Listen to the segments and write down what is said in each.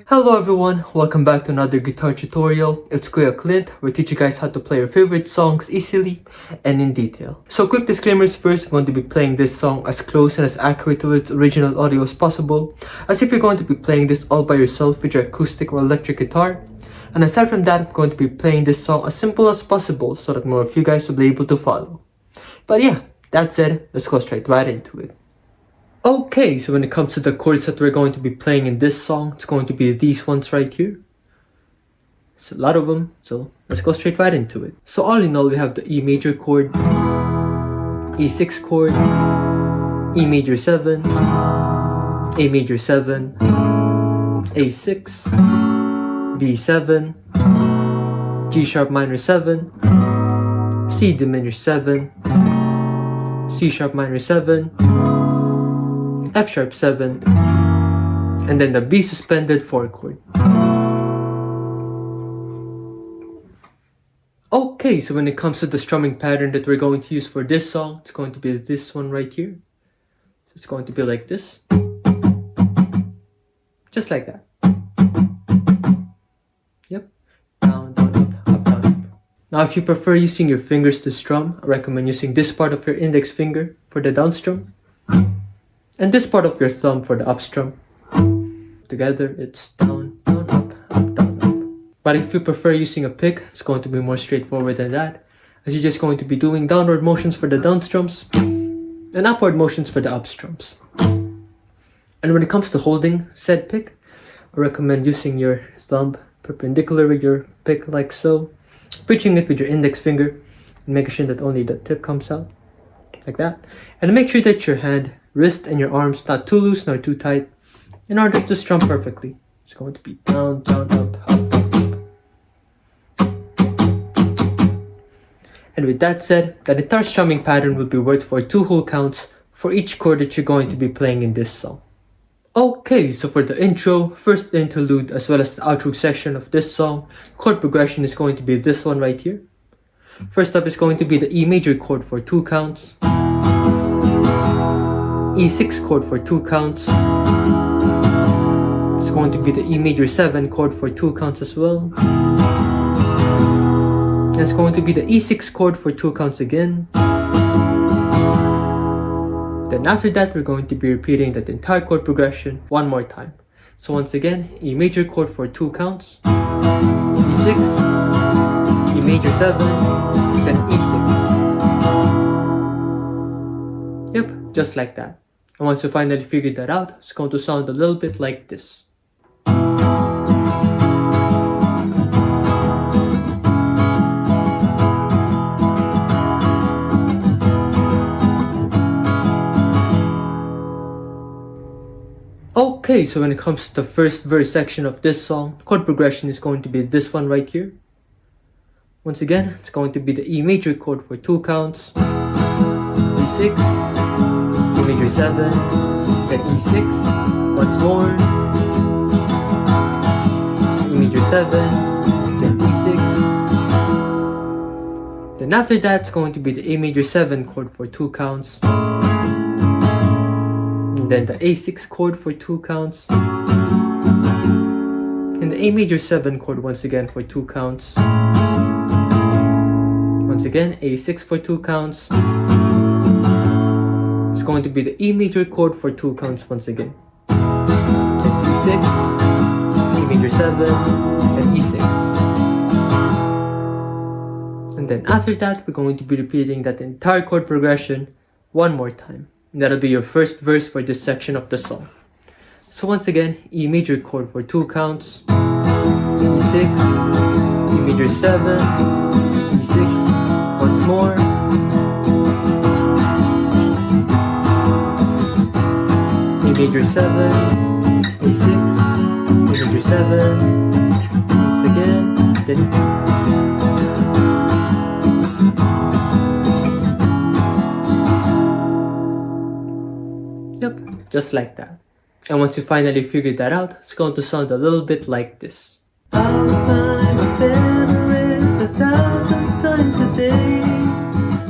Hello everyone, welcome back to another guitar tutorial. It's Clint, where I teach you guys how to play your favorite songs easily and in detail. So quick disclaimers first, I'm going to be playing this song as close and as accurate to its original audio as possible, as if you're going to be playing this all by yourself with your acoustic or electric guitar. And aside from that, I'm going to be playing this song as simple as possible so that more of you guys will be able to follow. But yeah, that said, let's go straight right into it. Okay, so when it comes to the chords that we're going to be playing in this song, it's going to be these ones right here. It's a lot of them, so let's go straight right into it. So all in all, we have the E major chord, E6 chord, E major 7, A major 7, A6, B7, G sharp minor 7, C diminished 7, C sharp minor 7, F sharp 7, and then the B suspended 4 chord. Okay, so when it comes to the strumming pattern that we're going to use for this song, it's going to be this one right here. It's going to be like this. Just like that. Yep. Down, down, up, down, up. Now if you prefer using your fingers to strum, I recommend using this part of your index finger for the down strum, and this part of your thumb for the up strum. Together, it's down, down, up, down, up. But if you prefer using a pick, it's going to be more straightforward than that, as you're just going to be doing downward motions for the down strums and upward motions for the up strums. And when it comes to holding said pick, I recommend using your thumb perpendicular with your pick like so, pinching it with your index finger, and making sure that only the tip comes out, like that. And make sure that your hand, wrist, and your arms not too loose nor too tight in order to strum perfectly. It's going to be down, down, up, up, up, up. And with that said, the entire strumming pattern will be worked for 2 whole counts for each chord that you're going to be playing in this song. Okay, so for the intro, first the interlude, as well as the outro section of this song, chord progression is going to be this one right here. First up is going to be the E major chord for 2 counts, E6 chord for 2 counts. It's going to be the E major 7 chord for 2 counts as well. And it's going to be the E6 chord for 2 counts again. Then after that, we're going to be repeating that entire chord progression one more time. So once again, E major chord for 2 counts, E6, E major 7, then E6. Yep, just like that. And once you finally figured that out, it's going to sound a little bit like this. Okay, so when it comes to the first verse section of this song, chord progression is going to be this one right here. Once again, it's going to be the E major chord for 2 counts, E6, E major 7, then E6, once more, E major 7, then E6. Then after that, it's going to be the A major 7 chord for 2 counts, and then the A6 chord for 2 counts, and the A major 7 chord once again for 2 counts, once again A6 for 2 counts. It's going to be the E major chord for 2 counts once again, then E6, E major 7, and E6. And then after that, we're going to be repeating that entire chord progression one more time. And that'll be your first verse for this section of the song. So once again, E major chord for 2 counts, E6, E major 7, E6, once more, E major 7, A6, E major 7, once again, then yep, just like that. And once you finally figured that out, it's going to sound a little bit like this. I'll climb Everest 1,000 times a day.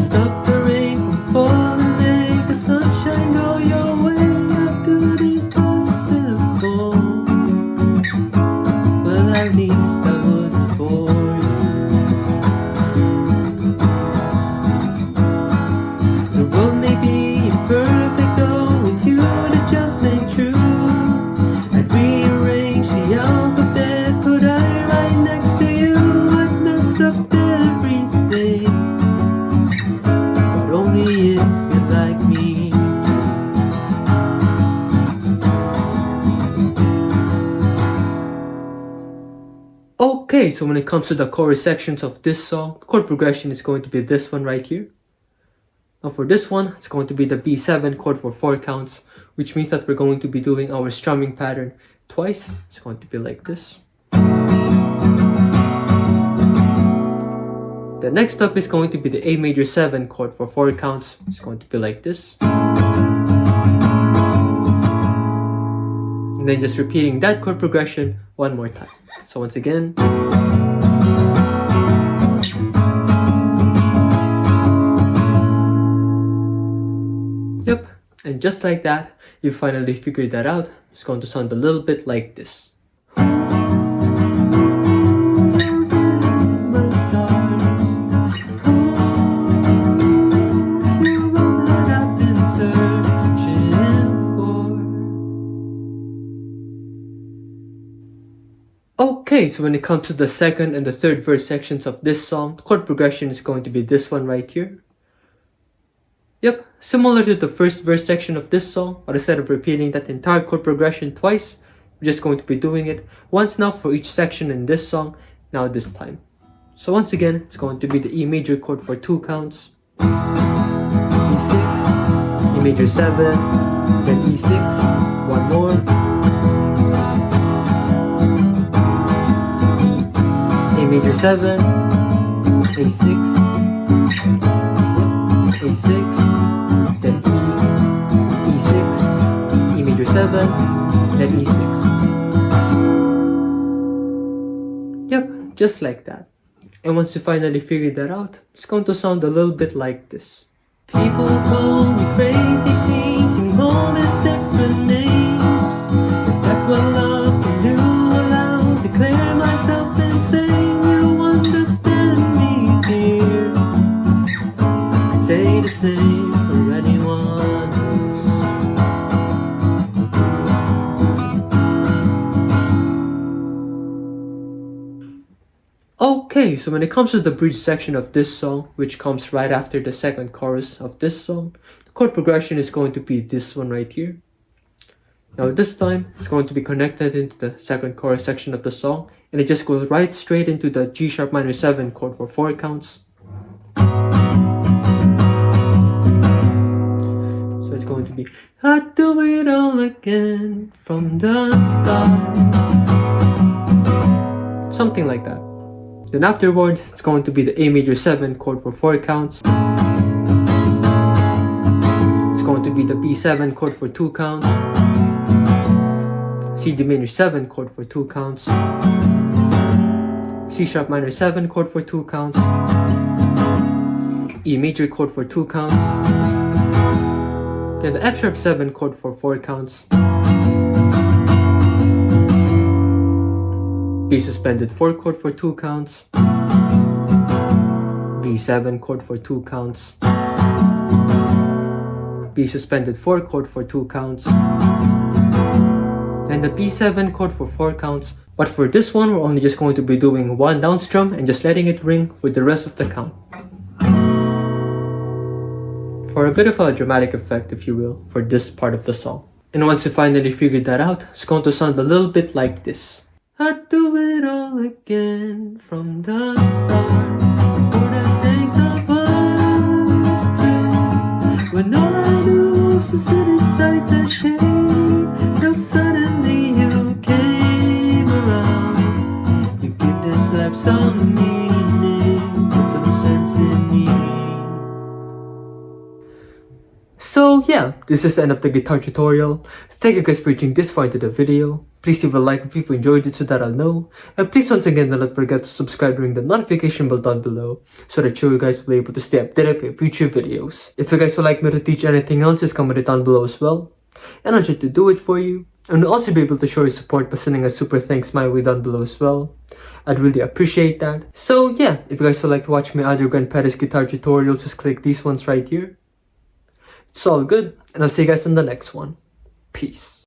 Stop the rain from falling, make the sunshine go your way. How could it possible? Okay, so when it comes to the chorus sections of this song, the chord progression is going to be this one right here. Now for this one, it's going to be the B7 chord for 4 counts, which means that we're going to be doing our strumming pattern twice. It's going to be like this. The next up is going to be the A major 7 chord for 4 counts. It's going to be like this. And then just repeating that chord progression one more time. So once again. Yep, and just like that, you finally figured that out. It's going to sound a little bit like this. Okay, so when it comes to the second and the third verse sections of this song, the chord progression is going to be this one right here. Yep, similar to the first verse section of this song, but instead of repeating that entire chord progression twice, we're just going to be doing it once now for each section in this song, now this time. So once again, it's going to be the E major chord for 2 counts, E6, E major 7, then E6, one more, A major 7, A6, A6, then E, E6, E major 7, then E6. Yep, just like that. And once you finally figure that out, it's going to sound a little bit like this. People call me crazy things and all these different names. If that's what love can do, well, I'll declare myself insane. Say the same for anyone else. Okay, so when it comes to the bridge section of this song, which comes right after the second chorus of this song, the chord progression is going to be this one right here. Now this time, it's going to be connected into the second chorus section of the song, and it just goes right straight into the G sharp minor 7 chord for 4 counts. It's going to be, I'd do it all again from the start. Something like that. Then afterwards, it's going to be the A major 7 chord for 4 counts. It's going to be the B7 chord for 2 counts. C D minor 7 chord for 2 counts. C sharp minor 7 chord for 2 counts. E major chord for 2 counts. Then the F sharp 7 chord for 4 counts. B suspended 4 chord for 2 counts. B7 chord for 2 counts. B suspended 4 chord for 2 counts. And the B7 chord for 4 counts. But for this one, we're only just going to be doing one down strum and just letting it ring with the rest of the count. For a bit of a dramatic effect, if you will, for this part of the song. And once you finally figured that out, it's going to sound a little bit like this. I'd do it all again from the start. For the days of us two, when all I knew was to sit inside the shade. Till suddenly you came around. You give this life some meaning, put some sense in me. So yeah, this is the end of the guitar tutorial. Thank you guys for reaching this far into the video. Please leave a like if you enjoyed it so that I'll know. And please once again do not forget to subscribe and ring the notification bell down below so that you guys will be able to stay updated with future videos. If you guys would like me to teach anything else, just comment it down below as well. And I'll try to do it for you. And I'll also be able to show your support by sending a super thanks my way down below as well. I'd really appreciate that. So yeah, if you guys would like to watch my other Grentperez guitar tutorials, just click these ones right here. It's all good, and I'll see you guys in the next one. Peace.